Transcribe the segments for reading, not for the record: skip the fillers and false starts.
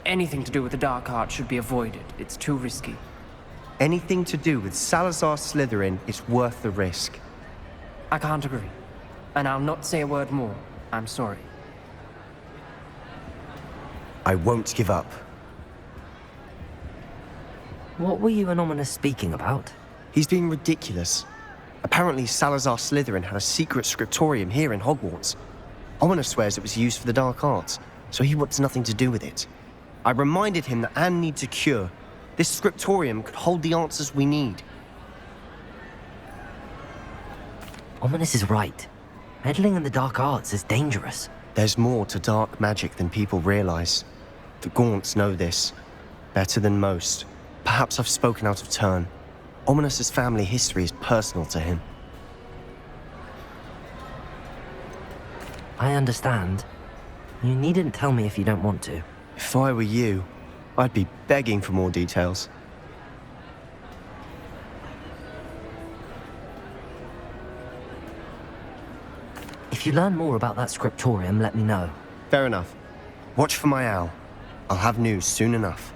Anything to do with the dark arts should be avoided. It's too risky. Anything to do with Salazar Slytherin is worth the risk. I can't agree. And I'll not say a word more. I'm sorry. I won't give up. What were you and Ominous speaking about? He's being ridiculous. Apparently Salazar Slytherin had a secret scriptorium here in Hogwarts. Ominous swears it was used for the dark arts, so he wants nothing to do with it. I reminded him that Anne needs a cure. This scriptorium could hold the answers we need. Ominous is right. Meddling in the dark arts is dangerous. There's more to dark magic than people realize. The Gaunts know this. Better than most. Perhaps I've spoken out of turn. Ominous's family history is personal to him. I understand. You needn't tell me if you don't want to. If I were you, I'd be begging for more details. If you learn more about that scriptorium, let me know. Fair enough. Watch for my owl. I'll have news soon enough.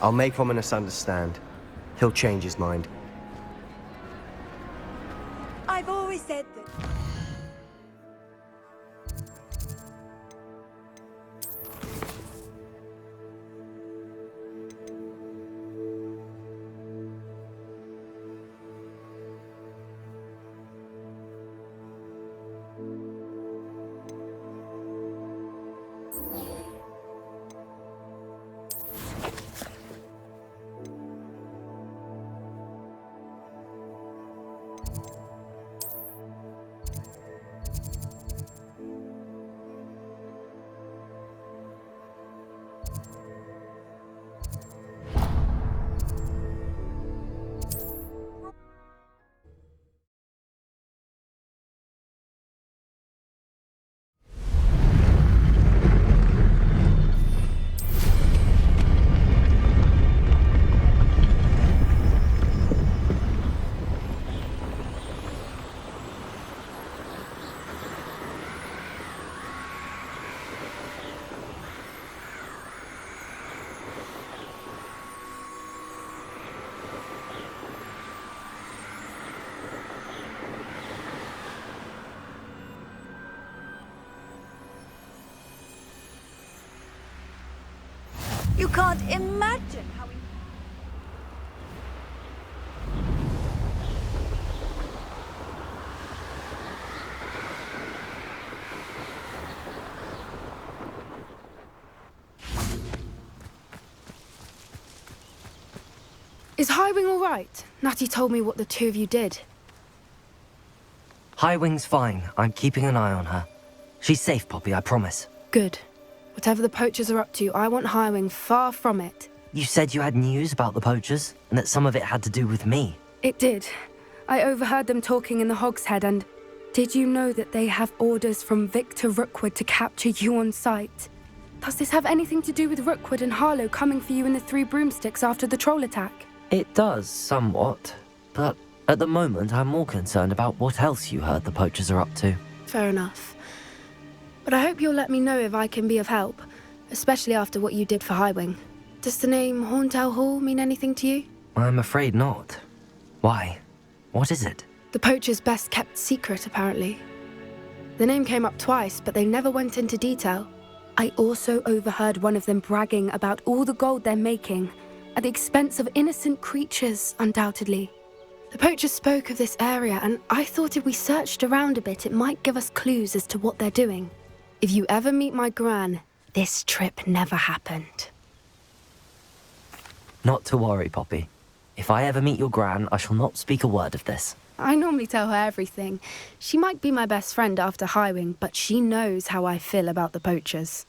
I'll make Ominous understand. He'll change his mind. I've always said that. You can't imagine how we... Is Highwing all right? Natty told me what the two of you did. Highwing's fine. I'm keeping an eye on her. She's safe, Poppy, I promise. Good. Whatever the poachers are up to, I want Highwing far from it. You said you had news about the poachers, and that some of it had to do with me. It did. I overheard them talking in the Hogshead, and did you know that they have orders from Victor Rookwood to capture you on sight? Does this have anything to do with Rookwood and Harlow coming for you in the Three Broomsticks after the troll attack? It does, somewhat. But at the moment, I'm more concerned about what else you heard the poachers are up to. Fair enough. But I hope you'll let me know if I can be of help, especially after what you did for Highwing. Does the name Horntail Hall mean anything to you? I'm afraid not. Why? What is it? The poacher's best-kept secret, apparently. The name came up twice, but they never went into detail. I also overheard one of them bragging about all the gold they're making, at the expense of innocent creatures, undoubtedly. The poachers spoke of this area, and I thought if we searched around a bit, it might give us clues as to what they're doing. If you ever meet my gran, this trip never happened. Not to worry, Poppy. If I ever meet your gran, I shall not speak a word of this. I normally tell her everything. She might be my best friend after Highwing, but she knows how I feel about the poachers.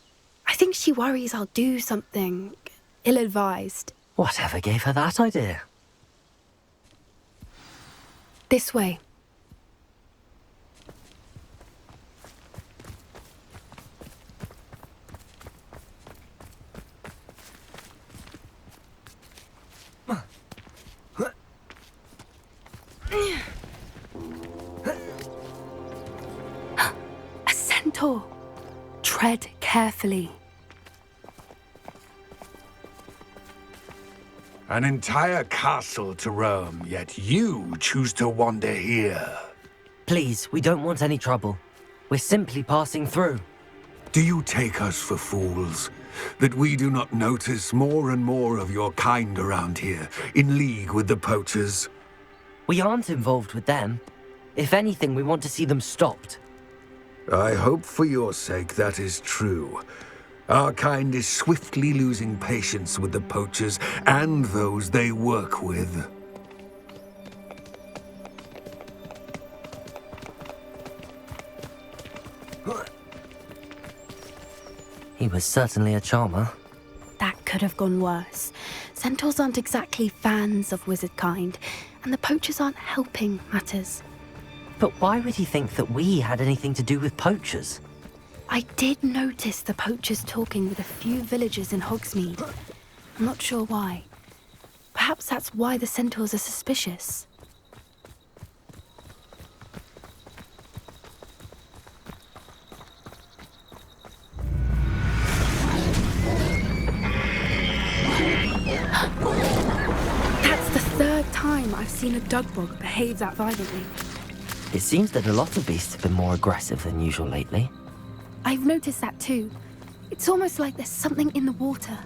I think she worries I'll do something ill-advised. Whatever gave her that idea? This way. A centaur. Tread carefully. An entire castle to roam, yet you choose to wander here. Please, we don't want any trouble. We're simply passing through. Do you take us for fools? That we do not notice more and more of your kind around here, in league with the poachers? We aren't involved with them. If anything, we want to see them stopped. I hope for your sake that is true. Our kind is swiftly losing patience with the poachers and those they work with. He was certainly a charmer. That could have gone worse. Centaurs aren't exactly fans of wizard kind, and the poachers aren't helping matters. But why would he think that we had anything to do with poachers? I did notice the poachers talking with a few villagers in Hogsmeade. I'm not sure why. Perhaps that's why the centaurs are suspicious. That's the third time I've seen a dugbog behave that violently. It seems that a lot of beasts have been more aggressive than usual lately. I've noticed that too. It's almost like there's something in the water.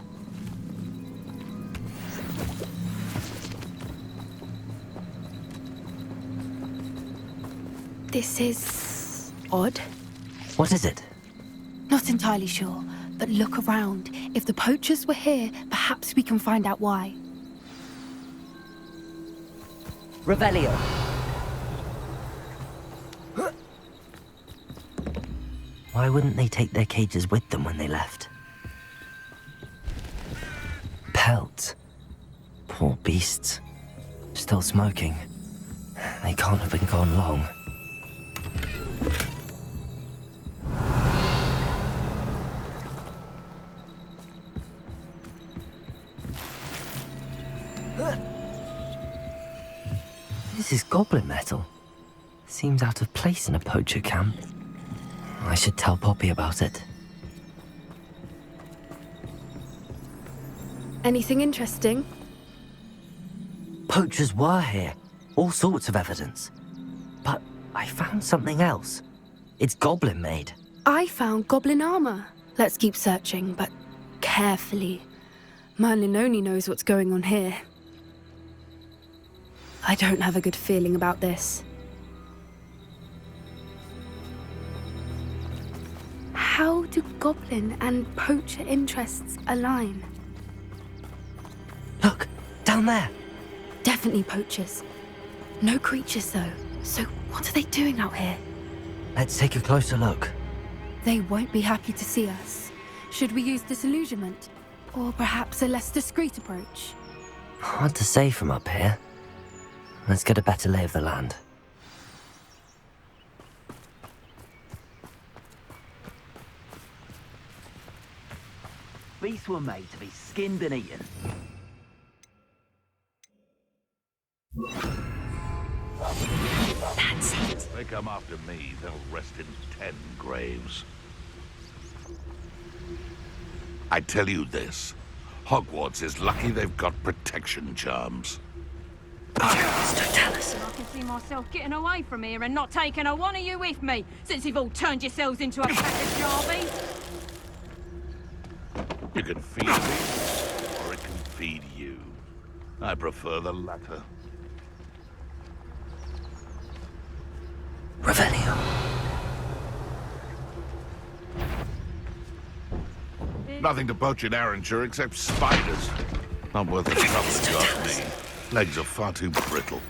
This is odd. What is it? Not entirely sure, but look around. If the poachers were here, perhaps we can find out why. Revelio. Why wouldn't they take their cages with them when they left? Pelts. Poor beasts. Still smoking. They can't have been gone long. This is goblin metal. Seems out of place in a poacher camp. I should tell Poppy about it. Anything interesting? Poachers were here. All sorts of evidence. But I found something else. It's goblin made. I found goblin armor. Let's keep searching, but carefully. Merlin only knows what's going on here. I don't have a good feeling about this. How do goblin and poacher interests align? Look, down there. Definitely poachers. No creatures, though. So what are they doing out here? Let's take a closer look. They won't be happy to see us. Should we use disillusionment? Or perhaps a less discreet approach? Hard to say from up here. Let's get a better lay of the land. Beasts were made to be skinned and eaten. That's it. They come after me, they'll rest in 10 graves. I tell you this, Hogwarts is lucky they've got protection charms. Tell us. I can see myself getting away from here and not taking a one of you with me, since you've all turned yourselves into a pack of jarbies. You can feed me, or it can feed you. I prefer the latter. Revelio. Nothing to poach in Arranshire except spiders. Not worth the trouble it got me. Legs are far too brittle.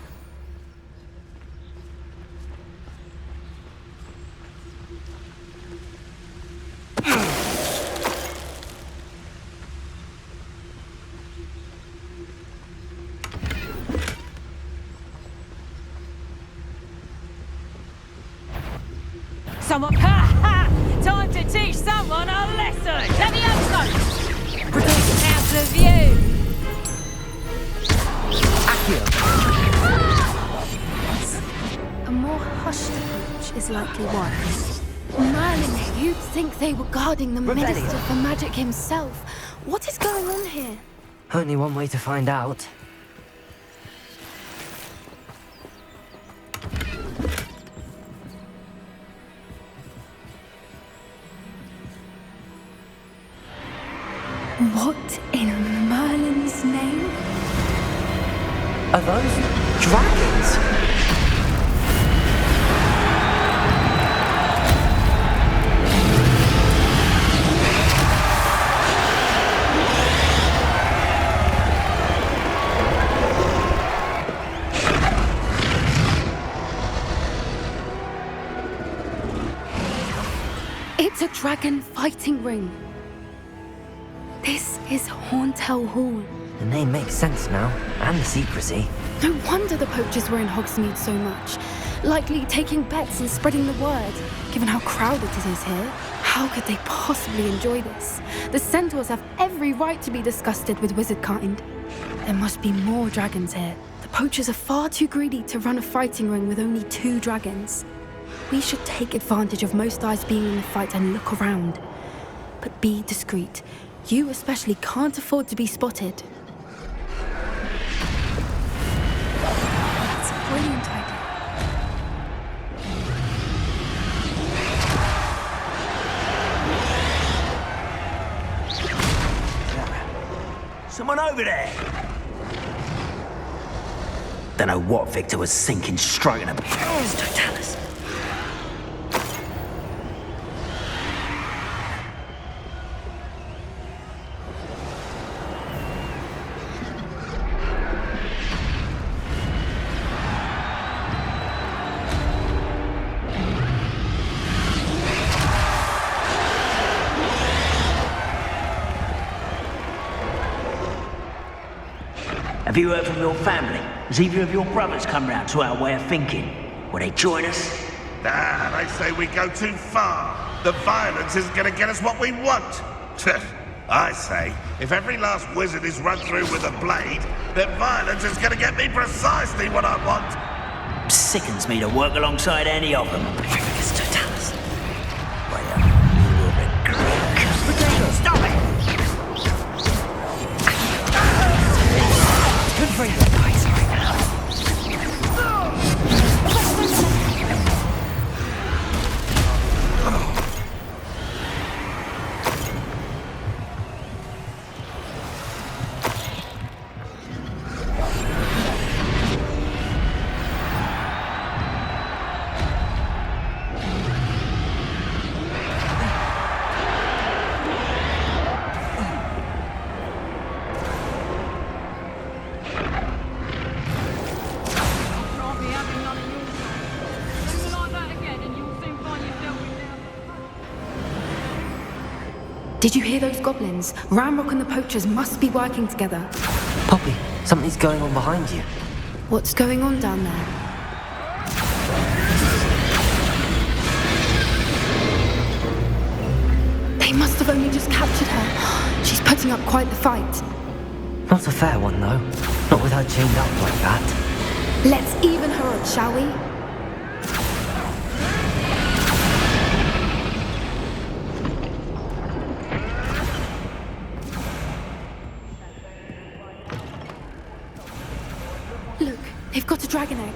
Someone, time to teach someone a lesson. Levioso! Out of view. A more hushed approach is likely wise. Merlin, you'd think they were guarding the Minister for Magic himself. What is going on here? Only one way to find out. What in Merlin's name? Are those dragons? It's a dragon fighting ring. This is Hauntel Hall. The name makes sense now, and the secrecy. No wonder the poachers were in Hogsmeade so much. Likely taking bets and spreading the word, given how crowded it is here. How could they possibly enjoy this? The centaurs have every right to be disgusted with wizard kind. There must be more dragons here. The poachers are far too greedy to run a fighting ring with only 2 dragons. We should take advantage of most eyes being in the fight and look around. But be discreet. You especially can't afford to be spotted. That's a brilliant idea. Someone over there! Don't know what Victor was thinking, stroking a... Totalis. Have you heard from your family? Has either of your brothers come round to our way of thinking? Will they join us? Nah, they say we go too far. The violence isn't going to get us what we want. I say, if every last wizard is run through with a blade, then violence is going to get me precisely what I want. Sickens me to work alongside any of them. It's Totalis. Well, you will regret. Stop it! Good for your eyes right now. Did you hear those goblins? Ramrock and the poachers must be working together. Poppy, something's going on behind you. What's going on down there? They must have only just captured her. She's putting up quite the fight. Not a fair one, though. Not with her chained up like that. Let's even her up, shall we? Look, they've got a dragon egg.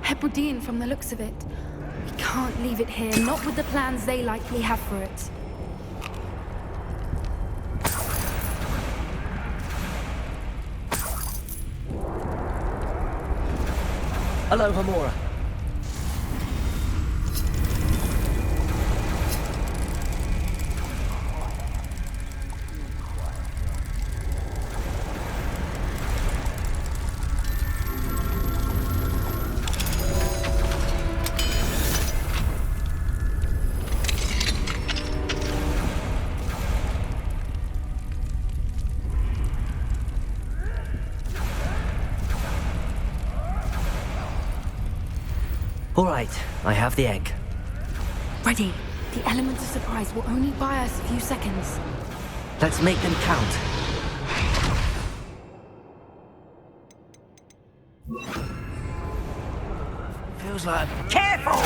Hebridean from the looks of it. We can't leave it here, not with the plans they likely have for it. Hello, Hamora. All right, I have the egg. Ready. The element of surprise will only buy us a few seconds. Let's make them count. Feels like... Careful!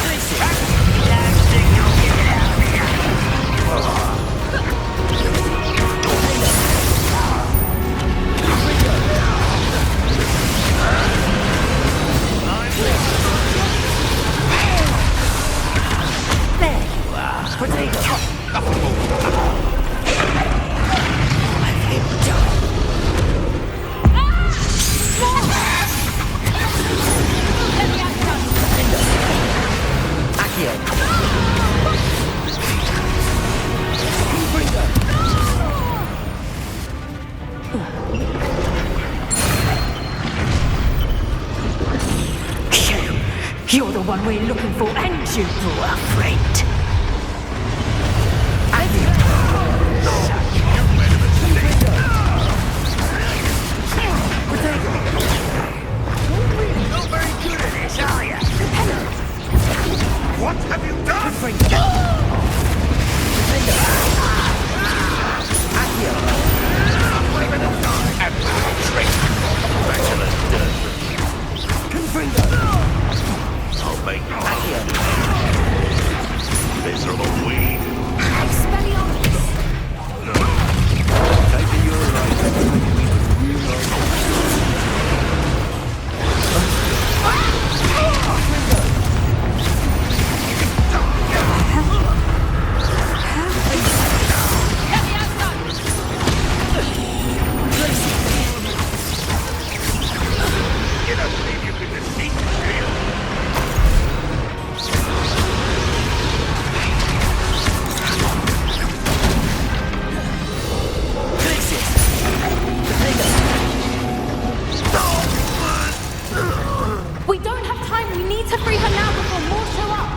You're the one we're looking for, and you brought a friend. Not very good at this, are you? What have you done? I'll make you miserable weed. You don't believe you can defeat me, do you? We don't have time. We need to free her now before more show up.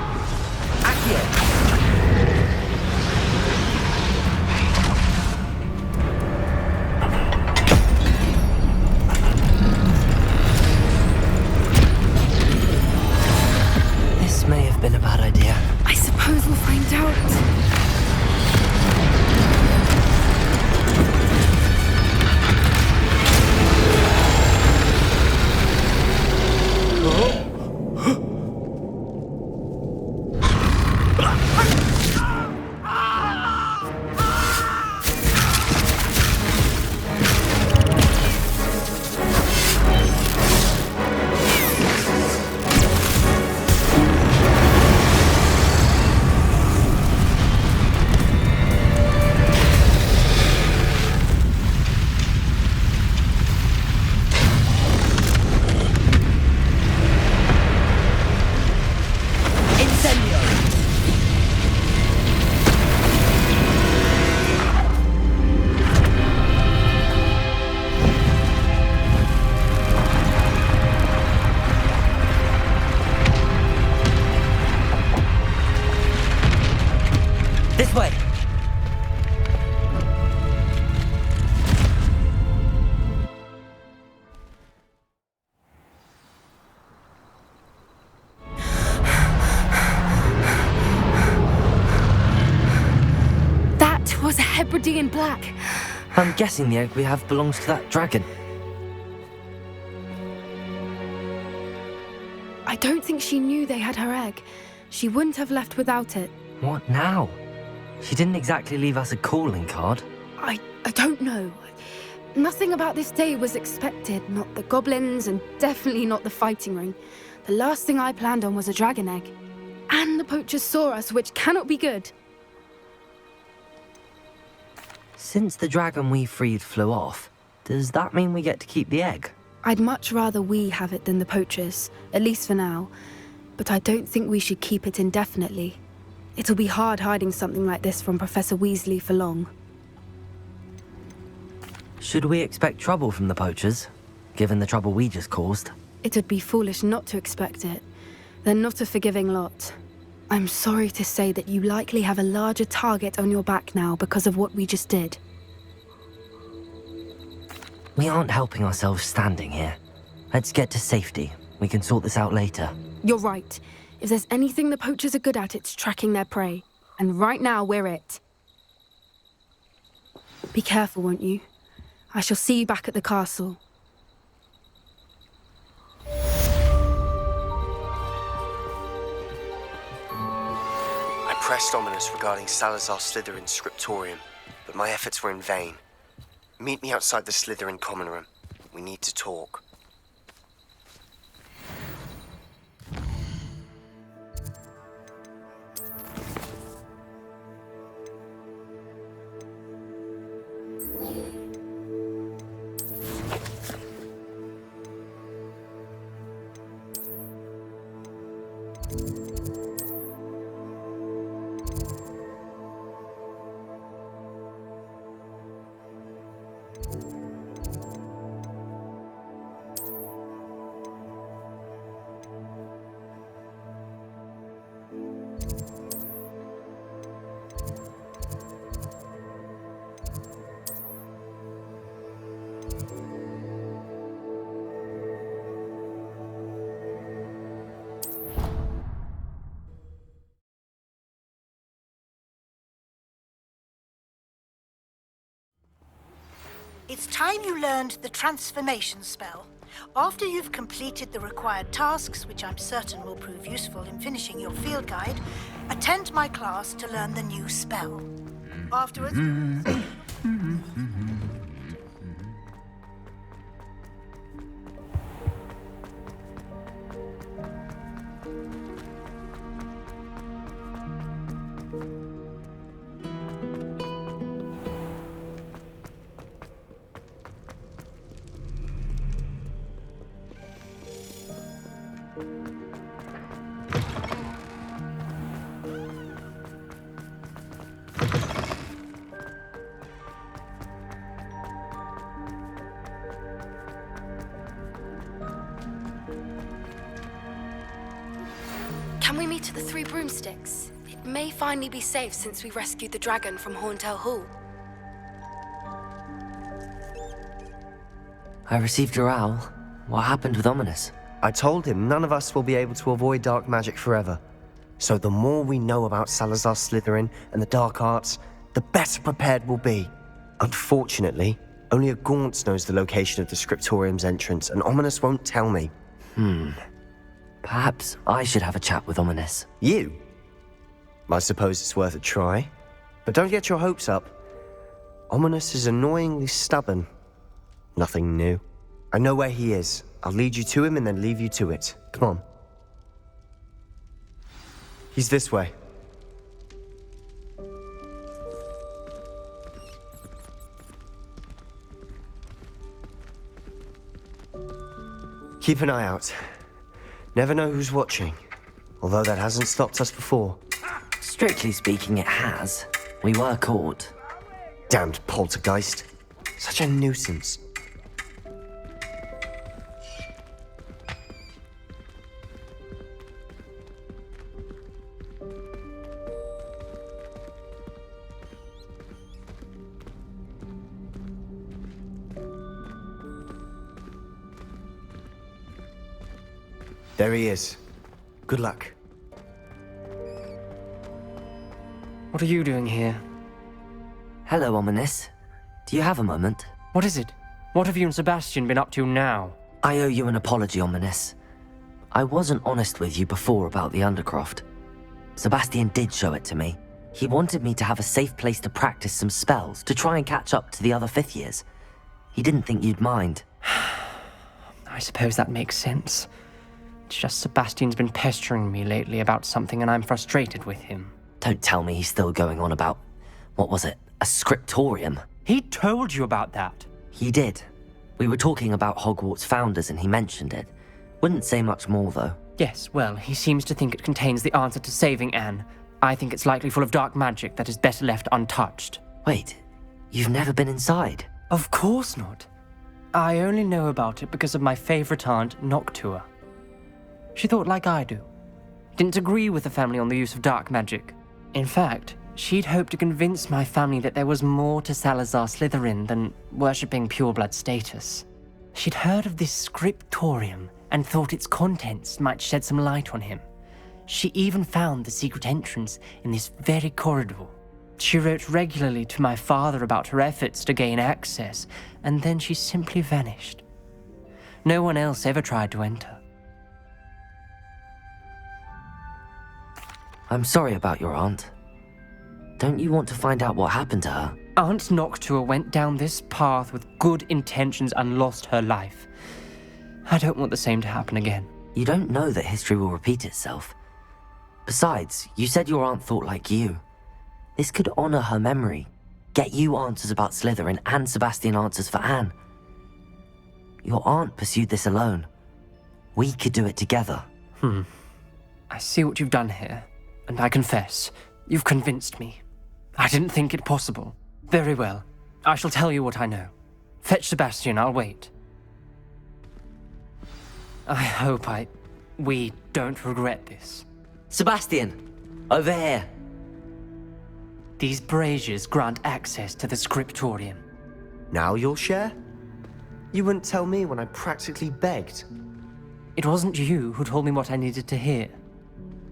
This may have been a bad idea. I suppose we'll find out. This way! That was a Hebridean black. I'm guessing the egg we have belongs to that dragon. I don't think she knew they had her egg. She wouldn't have left without it. What now? She didn't exactly leave us a calling card. I don't know. Nothing about this day was expected. Not the goblins, and definitely not the fighting ring. The last thing I planned on was a dragon egg. And the poachers saw us, which cannot be good. Since the dragon we freed flew off, does that mean we get to keep the egg? I'd much rather we have it than the poachers, at least for now. But I don't think we should keep it indefinitely. It'll be hard hiding something like this from Professor Weasley for long. Should we expect trouble from the poachers, given the trouble we just caused? It would be foolish not to expect it. They're not a forgiving lot. I'm sorry to say that you likely have a larger target on your back now because of what we just did. We aren't helping ourselves standing here. Let's get to safety. We can sort this out later. You're right. If there's anything the poachers are good at, it's tracking their prey. And right now, we're it. Be careful, won't you? I shall see you back at the castle. I pressed Ominous regarding Salazar Slytherin's scriptorium, but my efforts were in vain. Meet me outside the Slytherin common room. We need to talk. It's time you learned the transformation spell. After you've completed the required tasks, which I'm certain will prove useful in finishing your field guide, attend my class to learn the new spell. Afterwards... Can we meet at the Three Broomsticks? It may finally be safe since we rescued the dragon from Horntail Hall. I received your owl. What happened with Ominous? I told him none of us will be able to avoid dark magic forever. So the more we know about Salazar Slytherin and the dark arts, the better prepared we'll be. Unfortunately, only a Gaunt knows the location of the Scriptorium's entrance, and Ominous won't tell me. Perhaps I should have a chat with Ominous. You? I suppose it's worth a try. But don't get your hopes up. Ominous is annoyingly stubborn. Nothing new. I know where he is. I'll lead you to him and then leave you to it. Come on. He's this way. Keep an eye out. Never know who's watching. Although that hasn't stopped us before. Strictly speaking, it has. We were caught. Damned poltergeist. Such a nuisance. There he is. Good luck. What are you doing here? Hello, Ominous. Do you have a moment? What is it? What have you and Sebastian been up to now? I owe you an apology, Ominous. I wasn't honest with you before about the Undercroft. Sebastian did show it to me. He wanted me to have a safe place to practice some spells to try and catch up to the other fifth years. He didn't think you'd mind. I suppose that makes sense. It's just Sebastian's been pestering me lately about something and I'm frustrated with him. Don't tell me he's still going on about, what was it, a scriptorium? He told you about that. He did. We were talking about Hogwarts founders and he mentioned it. Wouldn't say much more though. Yes, well, he seems to think it contains the answer to saving Anne. I think it's likely full of dark magic that is better left untouched. Wait, you've never been inside? Of course not. I only know about it because of my favorite aunt, Noctua. She thought like I do. Didn't agree with the family on the use of dark magic. In fact, she'd hoped to convince my family that there was more to Salazar Slytherin than worshipping pureblood status. She'd heard of this scriptorium and thought its contents might shed some light on him. She even found the secret entrance in this very corridor. She wrote regularly to my father about her efforts to gain access, and then she simply vanished. No one else ever tried to enter. I'm sorry about your aunt. Don't you want to find out what happened to her? Aunt Noctua went down this path with good intentions and lost her life. I don't want the same to happen again. You don't know that history will repeat itself. Besides, you said your aunt thought like you. This could honor her memory, get you answers about Slytherin and Sebastian answers for Anne. Your aunt pursued this alone. We could do it together. I see what you've done here, and I confess, you've convinced me. I didn't think it possible. Very well. I shall tell you what I know. Fetch Sebastian, I'll wait. I hope we don't regret this. Sebastian! Over here! These braziers grant access to the scriptorium. Now you'll share? You wouldn't tell me when I practically begged. It wasn't you who told me what I needed to hear.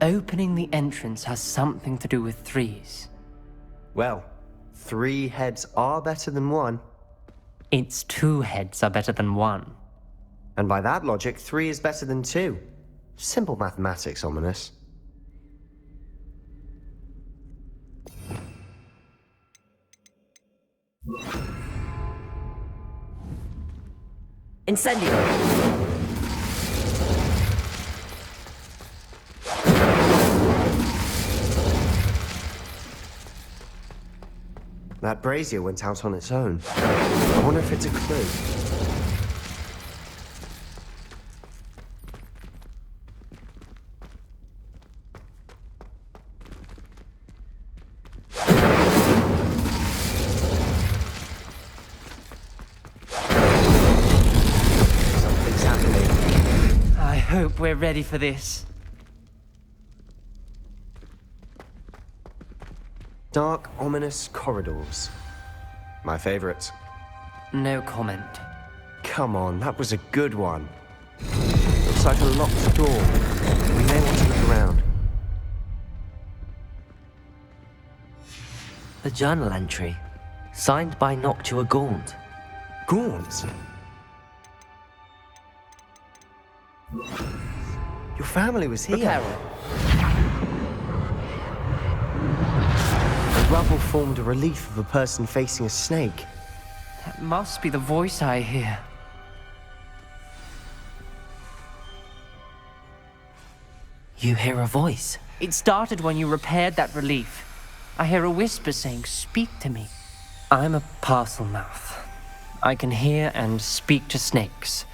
Opening the entrance has something to do with threes. Well, 3 heads are better than 1. It's 2 heads are better than 1. And by that logic, 3 is better than 2. Simple mathematics, Ominous. Incendio! That brazier went out on its own. I wonder if it's a clue. Something's happening. I hope we're ready for this. Dark, ominous corridors. My favorite. No comment. Come on, that was a good one. Looks like a locked door. We may want to look around. The journal entry. Signed by Noctua Gaunt. Gaunt? Your family was here. The rubble formed a relief of a person facing a snake. That must be the voice I hear. You hear a voice? It started when you repaired that relief. I hear a whisper saying, "Speak to me." I'm a parcel mouth. I can hear and speak to snakes.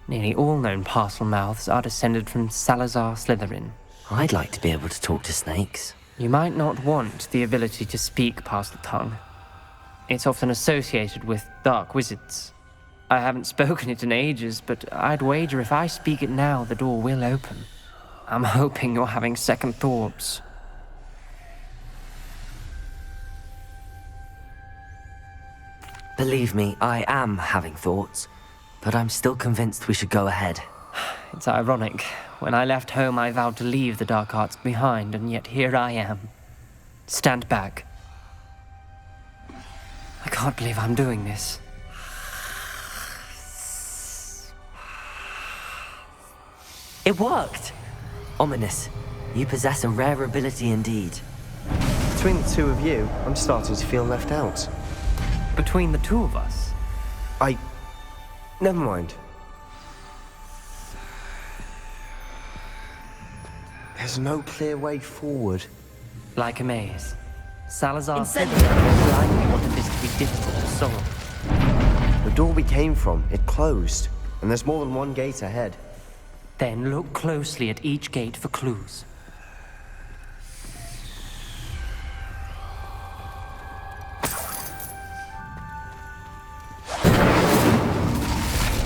Nearly all known parcel mouths are descended from Salazar Slytherin. I'd like to be able to talk to snakes. You might not want the ability to speak parcel tongue. It's often associated with dark wizards. I haven't spoken it in ages, but I'd wager if I speak it now, the door will open. I'm hoping you're having second thoughts. Believe me, I am having thoughts, but I'm still convinced we should go ahead. It's ironic. When I left home, I vowed to leave the dark arts behind, and yet here I am. Stand back. I can't believe I'm doing this. It worked! Ominous, you possess a rare ability indeed. Between the two of you, I'm starting to feel left out. Between the two of us? Never mind. There's no clear way forward. Like a maze. Salazar Slytherin likely wanted this to be difficult to solve. The door we came from, it closed. And there's more than one gate ahead. Then look closely at each gate for clues.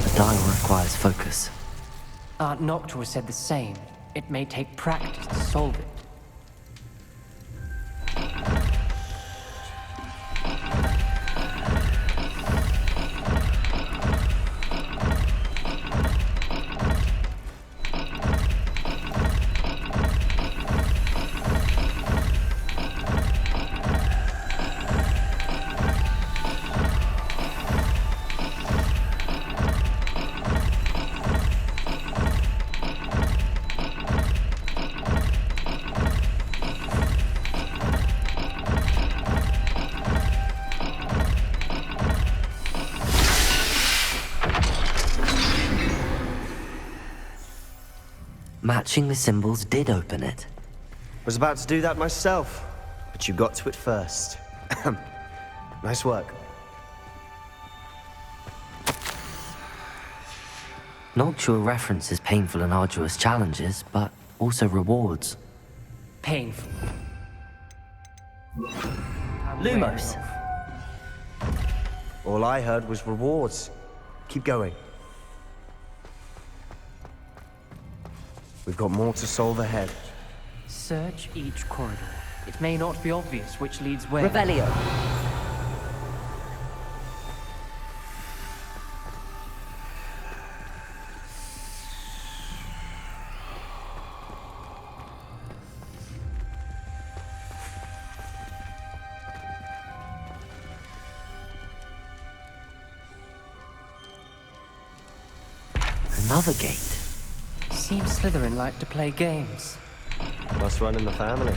The dial requires focus. Aunt Noctua said the same. It may take practice to solve it. Matching the symbols did open it. Was about to do that myself, but you got to it first. Nice work. Noctua references painful and arduous challenges, but also rewards. Painful. Lumos. All I heard was rewards. Keep going. We've got more to solve ahead. Search each corridor. It may not be obvious which leads where. Revelio. Another gate. Seems Slytherin like to play games. Must run in the family.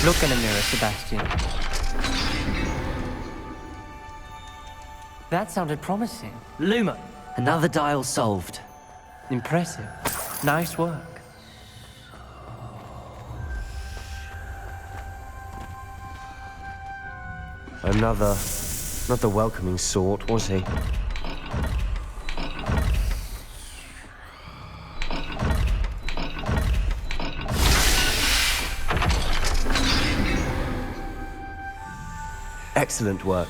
Look in the mirror, Sebastian. That sounded promising. Luma! Another dial solved. Impressive. Nice work. Another... not the welcoming sort, was he? Excellent work.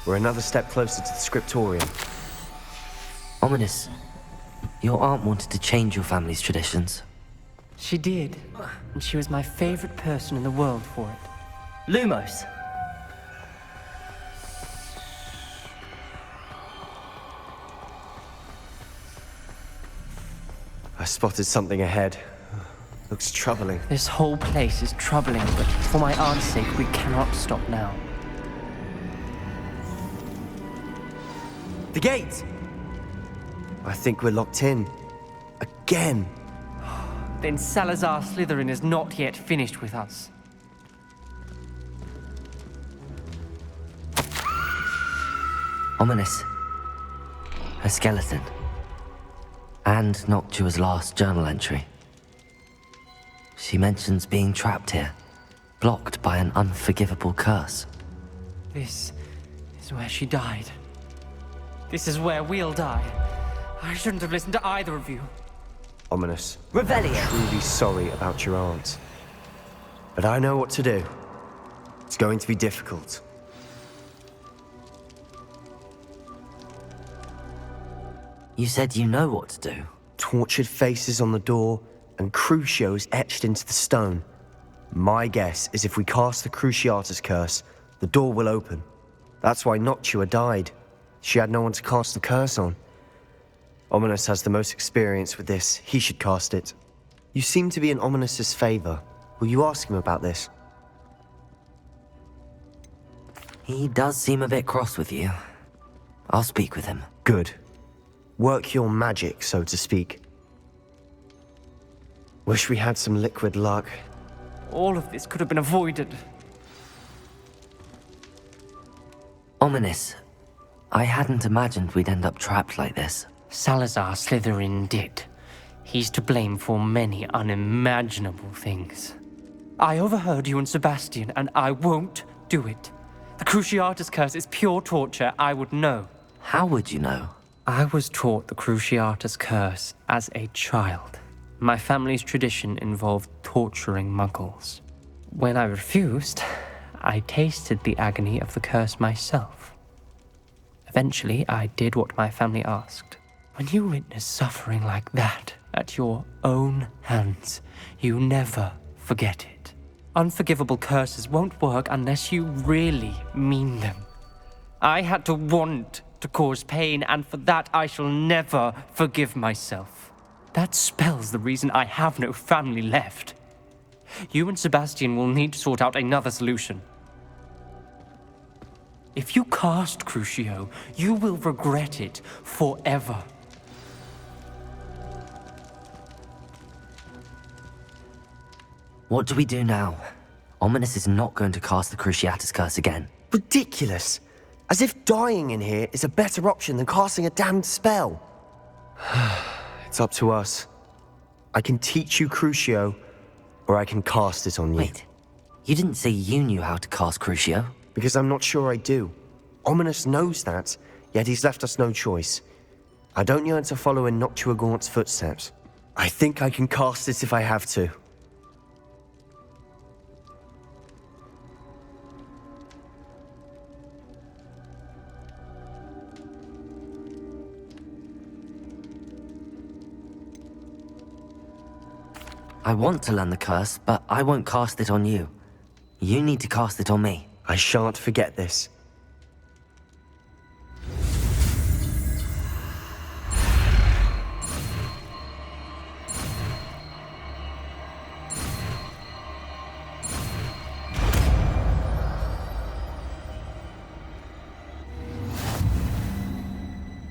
We're another step closer to the scriptorium. Ominous. Your aunt wanted to change your family's traditions. She did. And she was my favorite person in the world for it. Lumos! I spotted something ahead. Looks troubling. This whole place is troubling, but for my aunt's sake, we cannot stop now. The gate! I think we're locked in. Again. Then Salazar Slytherin is not yet finished with us. Ominous. A skeleton. And Noctua's last journal entry. She mentions being trapped here, blocked by an unforgivable curse. This is where she died. This is where we'll die. I shouldn't have listened to either of you. Ominous. Revelio. I'm truly sorry about your aunt. But I know what to do. It's going to be difficult. You said you know what to do. Tortured faces on the door and Crucios etched into the stone. My guess is if we cast the Cruciatus curse, the door will open. That's why Noctua died. She had no one to cast the curse on. Ominous has the most experience with this. He should cast it. You seem to be in Ominous's favor. Will you ask him about this? He does seem a bit cross with you. I'll speak with him. Good. Work your magic, so to speak. Wish we had some liquid luck. All of this could have been avoided. Ominous. I hadn't imagined we'd end up trapped like this. Salazar Slytherin did. He's to blame for many unimaginable things. I overheard you and Sebastian, and I won't do it. The Cruciatus curse is pure torture. I would know. How would you know? I was taught the Cruciatus curse as a child. My family's tradition involved torturing muggles. When I refused, I tasted the agony of the curse myself. Eventually, I did what my family asked. When you witness suffering like that at your own hands, you never forget it. Unforgivable curses won't work unless you really mean them. I had to want to cause pain, and for that I shall never forgive myself. That spells the reason I have no family left. You and Sebastian will need to sort out another solution. If you cast Crucio, you will regret it forever. What do we do now? Ominous is not going to cast the Cruciatus curse again. Ridiculous. As if dying in here is a better option than casting a damned spell. It's up to us. I can teach you Crucio, or I can cast it on you. Wait, you didn't say you knew how to cast Crucio? Because I'm not sure I do. Ominous knows that, yet he's left us no choice. I don't yearn to follow in Noctua Gaunt's footsteps. I think I can cast it if I have to. I want to learn the curse, but I won't cast it on you. You need to cast it on me. I shan't forget this.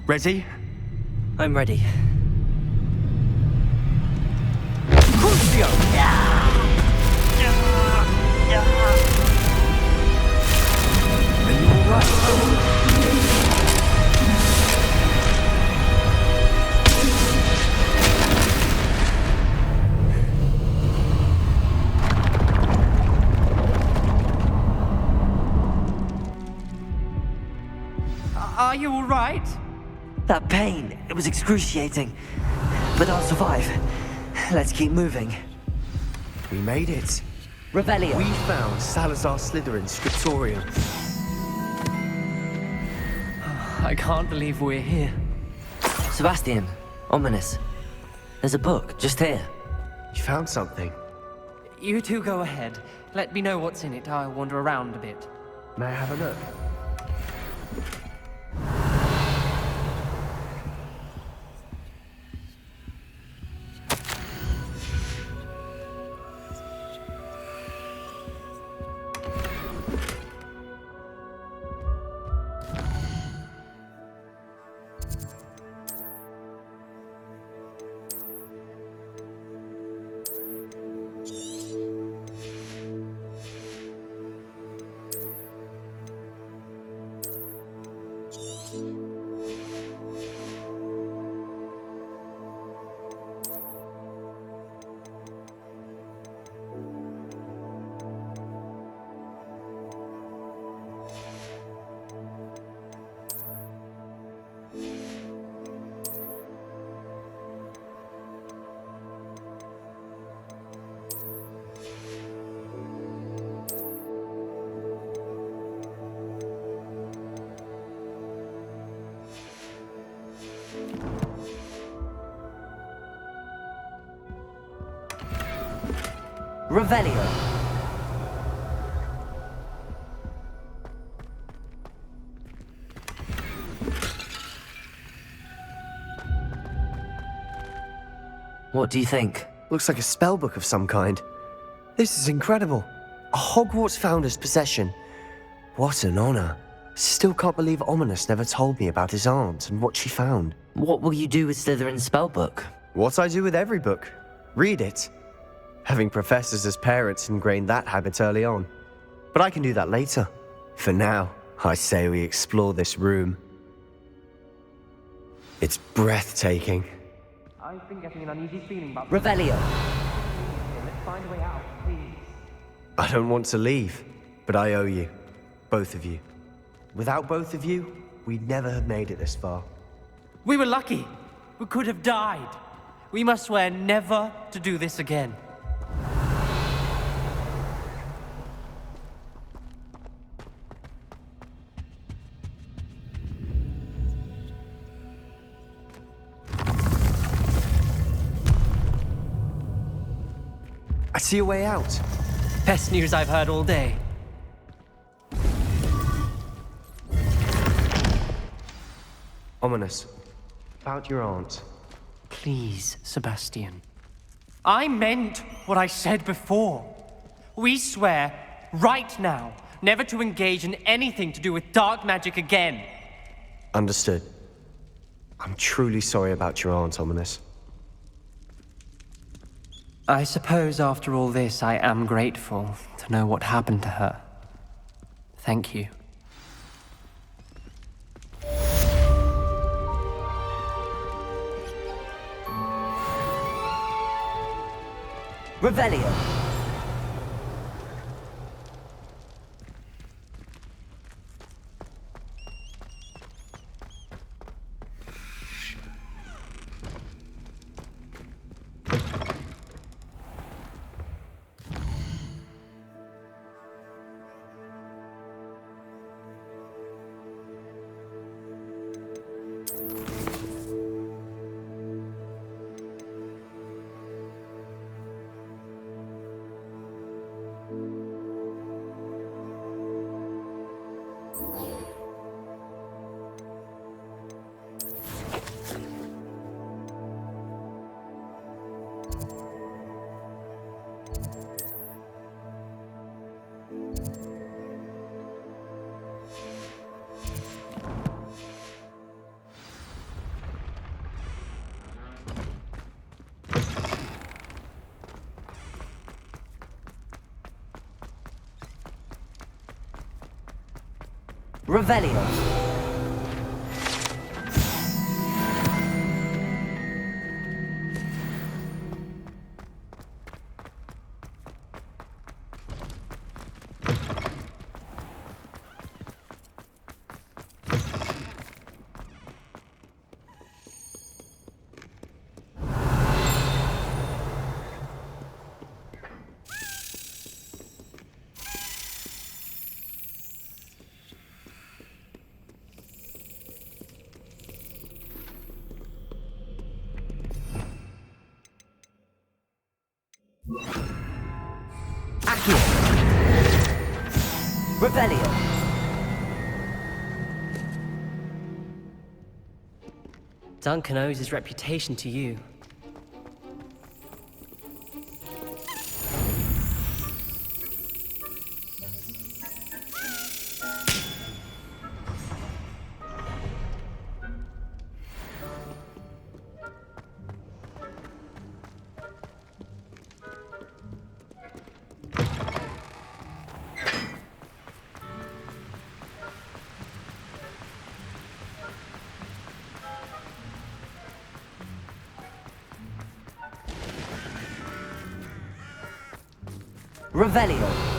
Ready? I'm ready. Are you all right? That pain, it was excruciating. But I'll survive. Let's keep moving. We made it. Revelio. We found Salazar Slytherin's scriptorium. I can't believe we're here. Sebastian, ominous. There's a book just here. You found something. You two go ahead. Let me know what's in it. I'll wander around a bit. May I have a look? Revelio. What do you think? Looks like a spellbook of some kind. This is incredible. A Hogwarts founder's possession. What an honor. Still can't believe Ominous never told me about his aunt and what she found. What will you do with Slytherin's spellbook? What I do with every book. Read it. Having professors as parents ingrained that habit early on. But I can do that later. For now, I say we explore this room. It's breathtaking. I've been getting an uneasy feeling about Revelio. Let's find a way out, please. I don't want to leave, but I owe you. Both of you. Without both of you, we'd never have made it this far. We were lucky. We could have died. We must swear never to do this again. I see a way out. Best news I've heard all day. Ominous. About your aunt. Please, Sebastian. I meant what I said before. We swear, right now, never to engage in anything to do with dark magic again. Understood. I'm truly sorry about your aunt, Ominous. I suppose after all this, I am grateful to know what happened to her. Thank you. Revelio. Revelio. Revelio. Duncan owes his reputation to you. Revelio.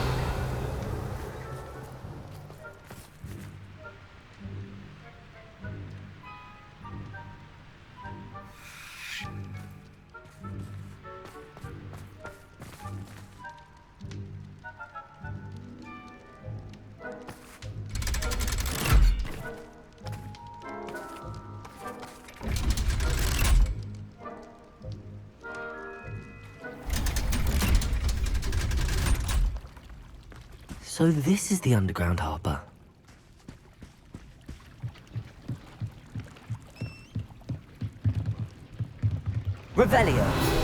So this is the underground harbour. Revelio.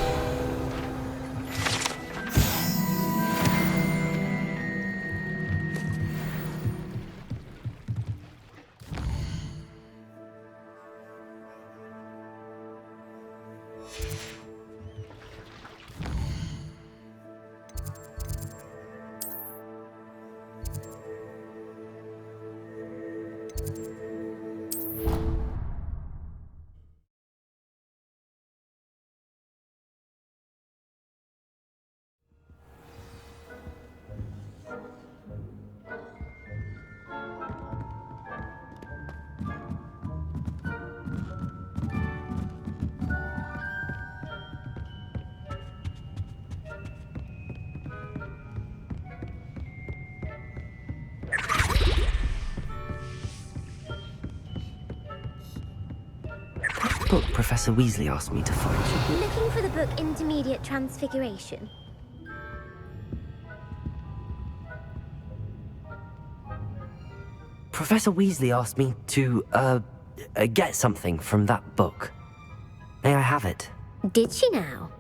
Book Professor Weasley asked me to find. Looking for the book Intermediate Transfiguration? Professor Weasley asked me to, get something from that book. May I have it? Did she now?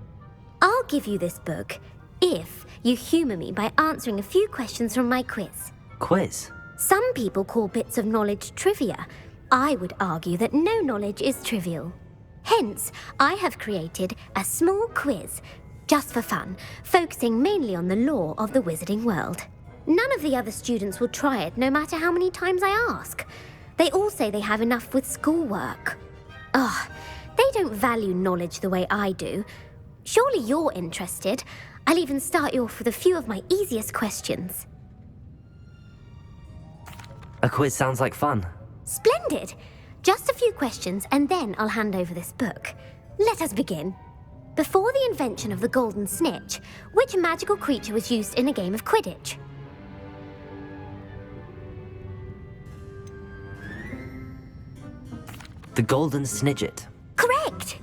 I'll give you this book if you humour me by answering a few questions from my quiz. Quiz? Some people call bits of knowledge trivia. I would argue that no knowledge is trivial. Hence, I have created a small quiz, just for fun, focusing mainly on the lore of the wizarding world. None of the other students will try it, no matter how many times I ask. They all say they have enough with schoolwork. Ugh, they don't value knowledge the way I do. Surely you're interested. I'll even start you off with a few of my easiest questions. A quiz sounds like fun. Splendid! Just a few questions and then I'll hand over this book. Let us begin. Before the invention of the golden snitch, which magical creature was used in a game of Quidditch? The golden snidget. Correct!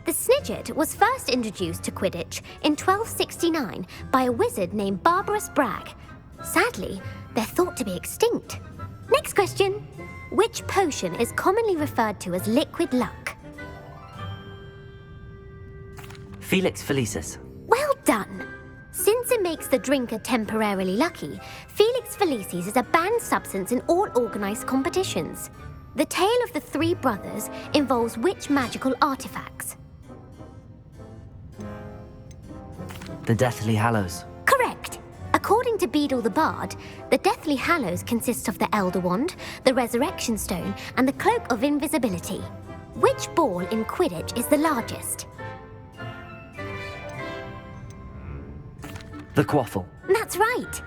The snidget was first introduced to Quidditch in 1269 by a wizard named Barbarous Bragg. Sadly, they're thought to be extinct. Next question. Which potion is commonly referred to as liquid luck? Felix Felicis. Well done! Since it makes the drinker temporarily lucky, Felix Felicis is a banned substance in all organised competitions. The tale of the three brothers involves which magical artifacts? The Deathly Hallows. Correct! A According to Beadle the Bard, the Deathly Hallows consist of the Elder Wand, the Resurrection Stone, and the Cloak of Invisibility. Which ball in Quidditch is the largest? The quaffle. That's right.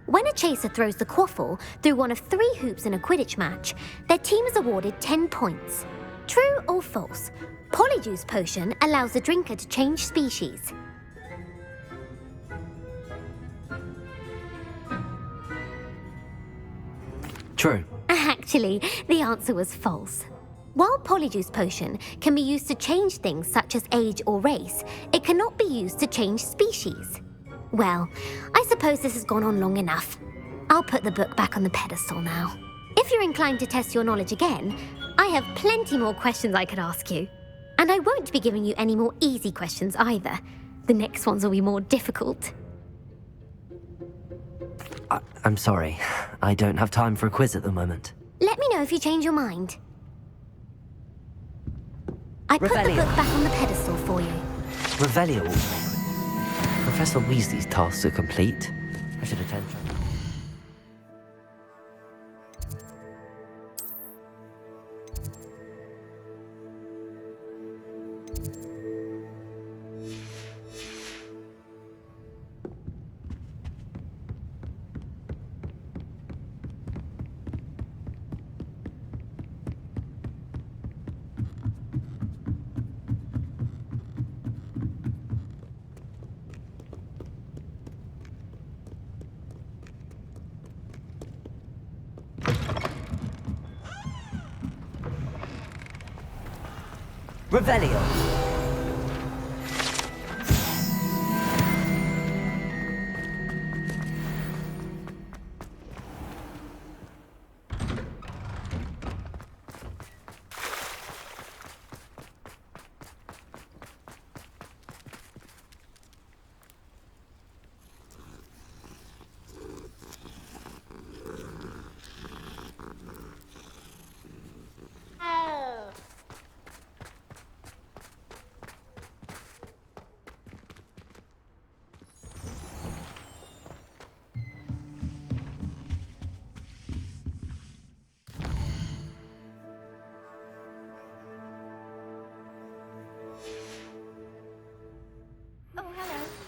When a chaser throws the quaffle through one of 3 hoops in a Quidditch match, their team is awarded 10 points. True or false? Polyjuice Potion allows the drinker to change species. True. Actually, the answer was false. While Polyjuice Potion can be used to change things such as age or race, it cannot be used to change species. Well, I suppose this has gone on long enough. I'll put the book back on the pedestal now. If you're inclined to test your knowledge again, I have plenty more questions I could ask you. And I won't be giving you any more easy questions either. The next ones will be more difficult. I'm sorry. I don't have time for a quiz at the moment. Let me know if you change your mind. I put the Revelio. book back on the pedestal for you. Revelio. Professor Weasley's tasks are complete. I should attend. Revelio.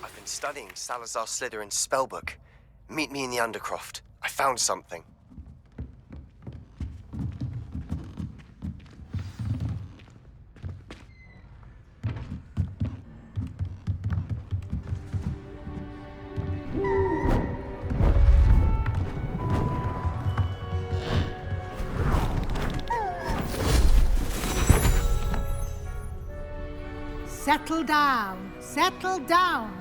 I've been studying Salazar Slytherin's spellbook. Meet me in the Undercroft. I found something. Settle down, settle down.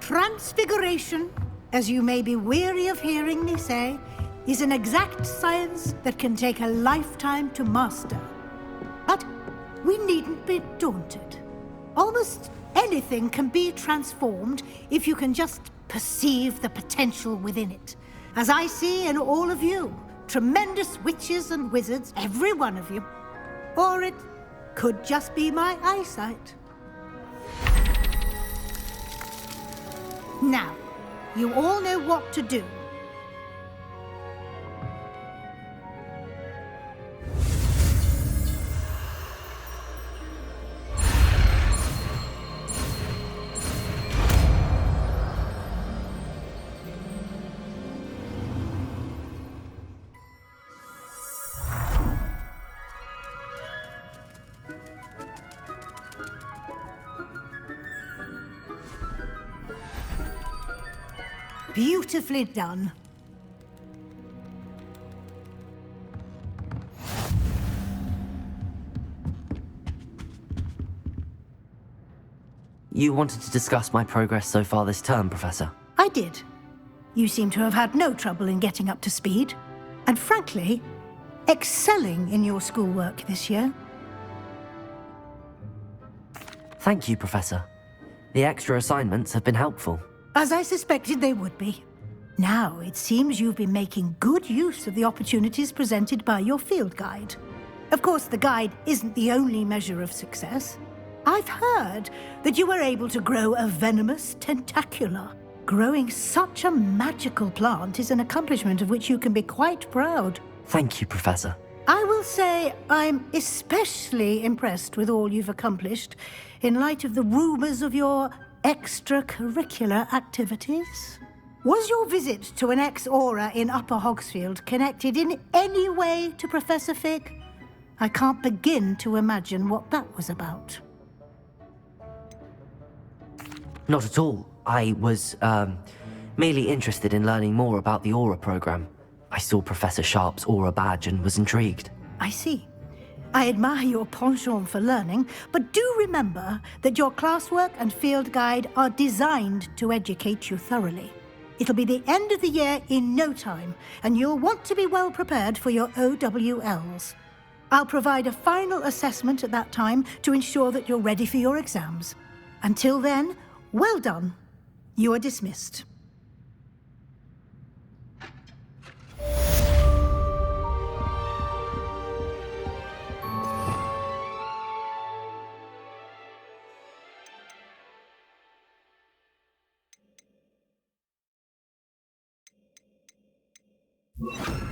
Transfiguration, as you may be weary of hearing me say, is an exact science that can take a lifetime to master. But we needn't be daunted. Almost anything can be transformed if you can just perceive the potential within it. As I see in all of you, tremendous witches and wizards, every one of you. Or it could just be my eyesight. Now, you all know what to do. Beautifully done. You wanted to discuss my progress so far this term, Professor? I did. You seem to have had no trouble in getting up to speed. And frankly, excelling in your schoolwork this year. Thank you, Professor. The extra assignments have been helpful. As I suspected they would be. Now, it seems you've been making good use of the opportunities presented by your field guide. Of course, the guide isn't the only measure of success. I've heard that you were able to grow a venomous tentacula. Growing such a magical plant is an accomplishment of which you can be quite proud. Thank you, Professor. I will say I'm especially impressed with all you've accomplished in light of the rumours of your extracurricular activities. Was your visit to an ex-aura in Upper Hogsfield connected in any way to Professor Fig? I can't begin to imagine what that was about. Not at all. I was, merely interested in learning more about the Aura program. I saw Professor Sharp's Aura badge and was intrigued. I see. I admire your penchant for learning, but do remember that your classwork and field guide are designed to educate you thoroughly. It'll be the end of the year in no time, and you'll want to be well prepared for your OWLs. I'll provide a final assessment at that time to ensure that you're ready for your exams. Until then, well done. You are dismissed. You